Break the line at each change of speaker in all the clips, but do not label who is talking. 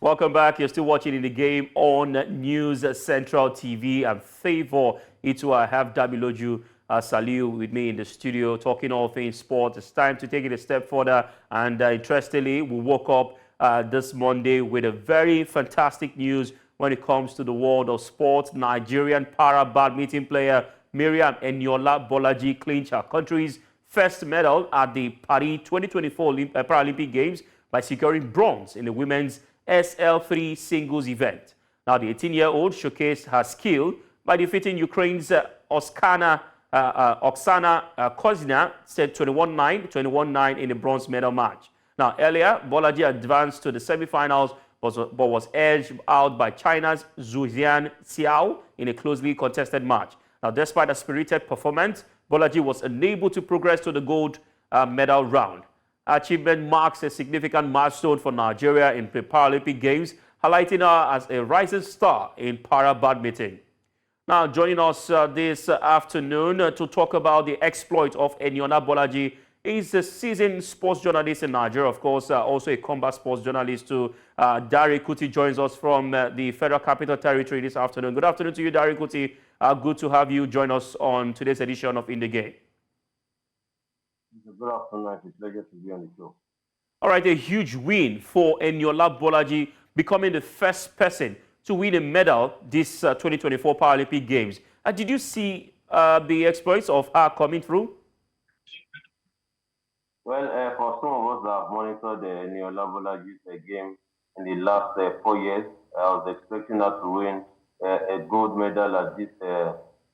Welcome back. You're still watching In the Game on News Central TV. And favor Itu, I have Damiloju Saliu with me in the studio talking all things sport. It's time to take it a step further. And interestingly, we woke up this Monday with a very fantastic news when it comes to the world of sports. Nigerian para-badminton player Mariam Eniola Bolaji clinched her country's first medal at the Paris 2024 Paralympic Games by securing bronze in the women's SL3 singles event. Now, the 18-year-old showcased her skill by defeating Ukraine's Oksana Kozyna, set 21-9, 21-9 in the bronze medal match. Now, earlier, Bolajis advanced to the semifinals, but was edged out by China's Zuxian Xiao in a closely contested match. Now, despite a spirited performance, Bolajis was unable to progress to the gold medal round. Achievement marks a significant milestone for Nigeria in the Paralympic Games, highlighting her as a rising star in para-badminton. Now, joining us this afternoon to talk about the exploit of Eniola Bolaji is a seasoned sports journalist in Nigeria, of course, also a combat sports journalist too. Dare Kuti joins us from the Federal Capital Territory this afternoon. Good afternoon to you, Dare Kuti. Good to have you join us on today's edition of In the Game.
Good afternoon. It's a pleasure to be on the show.
All right, a huge win for Eniola Bolaji, becoming the first person to win a medal this 2024 Paralympic Games. Did you see the exploits of her coming through?
Well, for some of us that have monitored the Eniola Bolaji's game in the last 4 years, I was expecting her to win a gold medal at this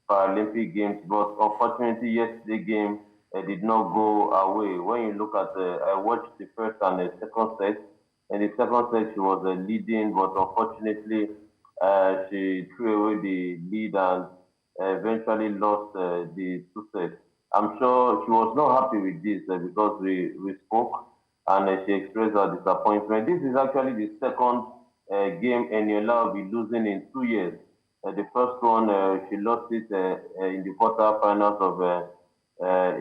Paralympic Games, but unfortunately, yesterday's game did not go away. When you look at, I watched the first and the second set. In the second set, she was leading, but unfortunately, she threw away the lead and eventually lost the 2 sets. I'm sure she was not happy with this because we spoke and she expressed her disappointment. This is actually the second game Eniola will be losing in 2 years. The first one, she lost it in the quarterfinals of a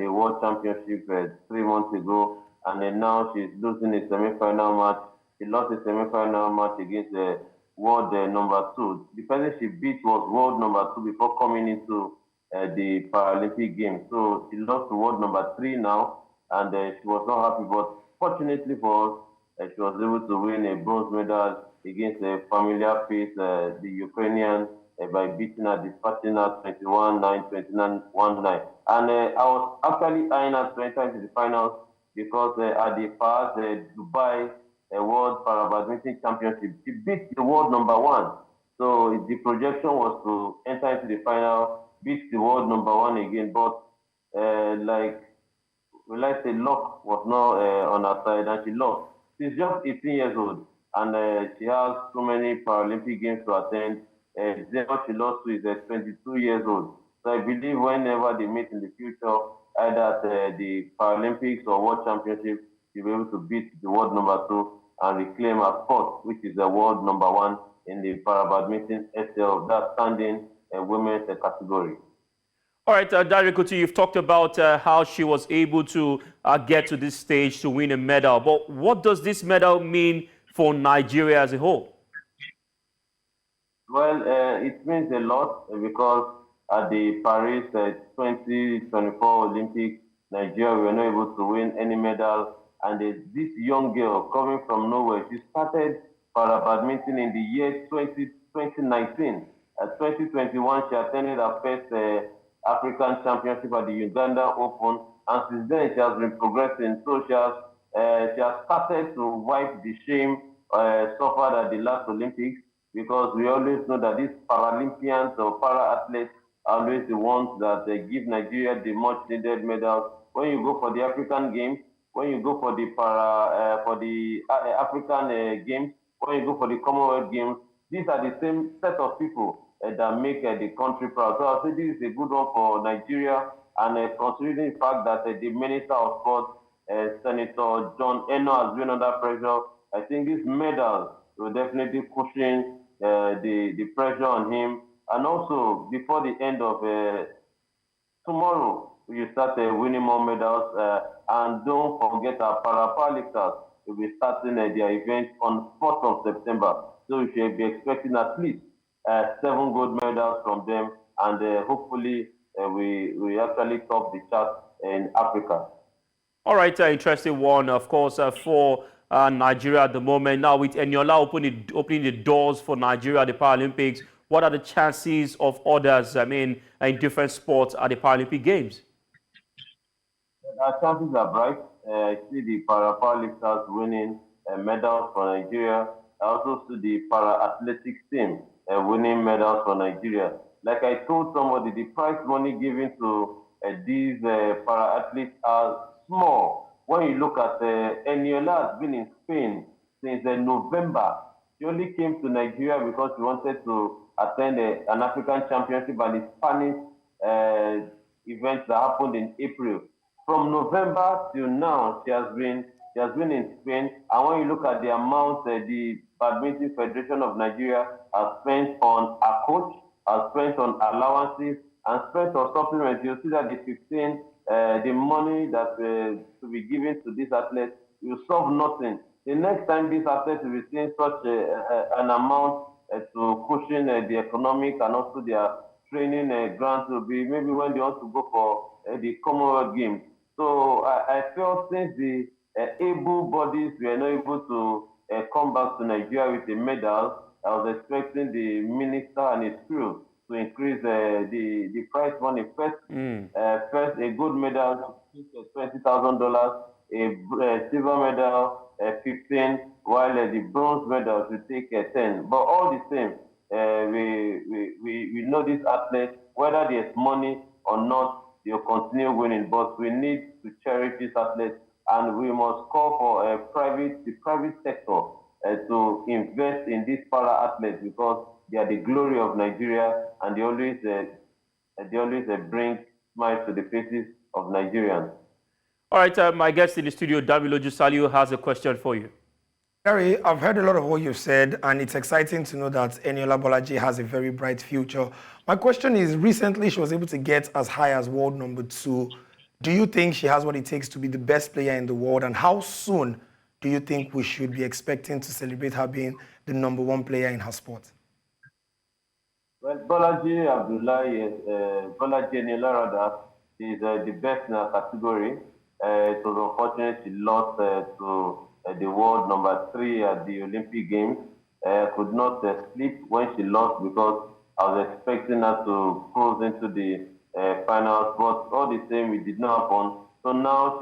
world championship 3 months ago, and then now she's losing a semi-final match. She lost a semi-final match against the world number 2. The person she beat was world number 2 before coming into the Paralympic Games. So she lost to world number 3 now, and she was not happy. But fortunately for us, she was able to win a bronze medal against a familiar face, the Ukrainian, by beating her, dispatching her 21-9, 29-1-9. And I was actually eyeing her to enter into the finals because at the past Dubai World Para-badminton Championship, she beat the world number 1. So the projection was to enter into the final, beat the world number 1 again. But like say, luck was not on her side, and she lost. She's just 18 years old, and she has so many Paralympic Games to attend. What she lost to is 22 years old. So I believe whenever they meet in the future, either at the Paralympics or World Championship, she'll be able to beat the world number 2 and reclaim her spot, which is the world number 1 in the para-badminton SL, that standing women's category.
All right, Dare Kuti, you've talked about how she was able to get to this stage to win a medal. But what does this medal mean for Nigeria as a whole?
Well, it means a lot because at the Paris 2024 Olympics, Nigeria were not able to win any medal. And this young girl coming from nowhere, she started para-badminton in the year 2019. At 2021, she attended her first African Championship at the Uganda Open. And since then, she has been progressing. So she has started to wipe the shame suffered at the last Olympics, because we always know that these Paralympians or para-athletes are always the ones that give Nigeria the much-needed medals. When you go for the African Games, when you go for the African Games, when you go for the Commonwealth Games, these are the same set of people that make the country proud. So I say this is a good one for Nigeria, and considering the fact that the Minister of Sport, Senator John Eno, has been under pressure, I think this medal will definitely cushion the pressure on him. And also, before the end of tomorrow, we start winning more medals. And don't forget our para-lifters. will be starting their event on 4th of September. So we should be expecting at least 7 gold medals from them, and hopefully we actually top the chart in Africa.
All right, interesting one, of course, for Nigeria at the moment. Now, with Eniola opening the doors for Nigeria at the Paralympics, what are the chances of others, in different sports at the Paralympic Games?
Our chances are bright. I see the para-lifters winning medals for Nigeria. I also see the para-athletics team winning medals for Nigeria. Like I told somebody, the prize money given to these para-athletes are small. When you look at Eniola has been in Spain since November. She only came to Nigeria because she wanted to attend an African Championship and the Spanish event that happened in April. From November till now, she has been in Spain. And when you look at the amount the Badminton Federation of Nigeria has spent on a coach, has spent on allowances, and spent on supplements, you'll see that the money that to be given to these athletes will solve nothing. The next time these athletes will be seeing such an amount to cushion the economic and also their training grants will be maybe when they want to go for the Commonwealth Games. So I felt since the able bodies were not able to come back to Nigeria with a medal, I was expecting the minister and his crew to increase the prize money. First, a gold medal, $20,000, a silver medal, 15, while the bronze medal should take 10. But all the same, we know these athletes, whether there's money or not, they'll continue winning. But we need to cherish these athletes, and we must call for the private sector to invest in these para athletes because they are the glory of Nigeria, and they always bring smiles to the faces of Nigerians.
All right, my guest in the studio, Damilo Jusaliu, has a question for you.
Gary, I've heard a lot of what you've said, and it's exciting to know that Eniola Bolaji has a very bright future. My question is, recently she was able to get as high as world number 2. Do you think she has what it takes to be the best player in the world, and how soon do you think we should be expecting to celebrate her being the number 1 player in her sport?
Well, Bolaji Eniola rather, is the best in her category. It was unfortunate she lost to the world number 3 at the Olympic Games. Could not sleep when she lost because I was expecting her to close into the finals, but all the same, it did not happen. So now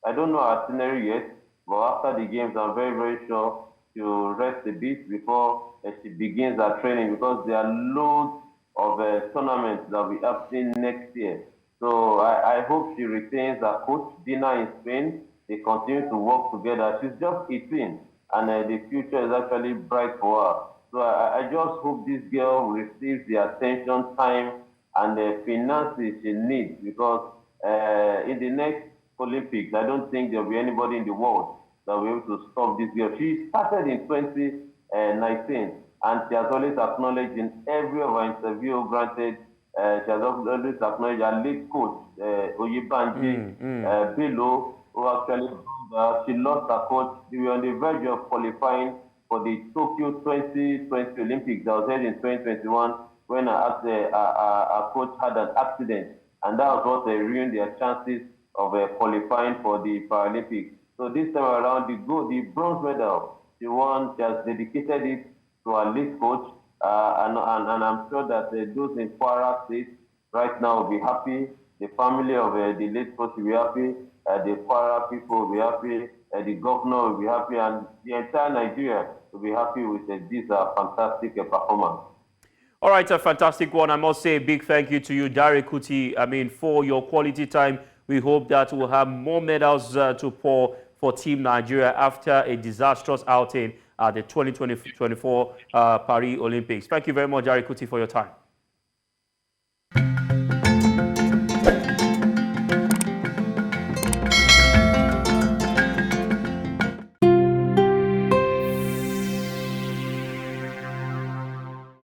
I don't know her itinerary yet, but after the games, I'm very, very sure she'll rest a bit before she begins her training because there are loads of tournaments that will be happening next year. So I hope she retains her coach, Dina, in Spain. They continue to work together. She's just 18, and the future is actually bright for her. So I just hope this girl receives the attention, time, and the finances she needs because in the next Olympics, I don't think there'll be anybody in the world that will be able to stop this girl. She started in 2019, and she has always acknowledged in every of her interview granted. She has always acknowledged her lead coach, Oyebanji Bello, who actually she lost her coach. They were on the verge of qualifying for the Tokyo 2020 Olympics that was held in 2021 when our coach had an accident, and that was what ruined their chances of qualifying for the Paralympics. So this time around, the bronze medal she won, she has dedicated it to our lead coach, and I'm sure that those in Kwara State right now will be happy. The family of the late coach will be happy. The Kwara people will be happy. The governor will be happy, and the entire Nigeria will be happy with this fantastic performance.
All right, a fantastic one. I must say a big thank you to you, Dare Kuti, for your quality time. We hope that we'll have more medals to pour for Team Nigeria after a disastrous outing at the 2024 Paris Olympics. Thank you very much, Dare Kuti, for your time.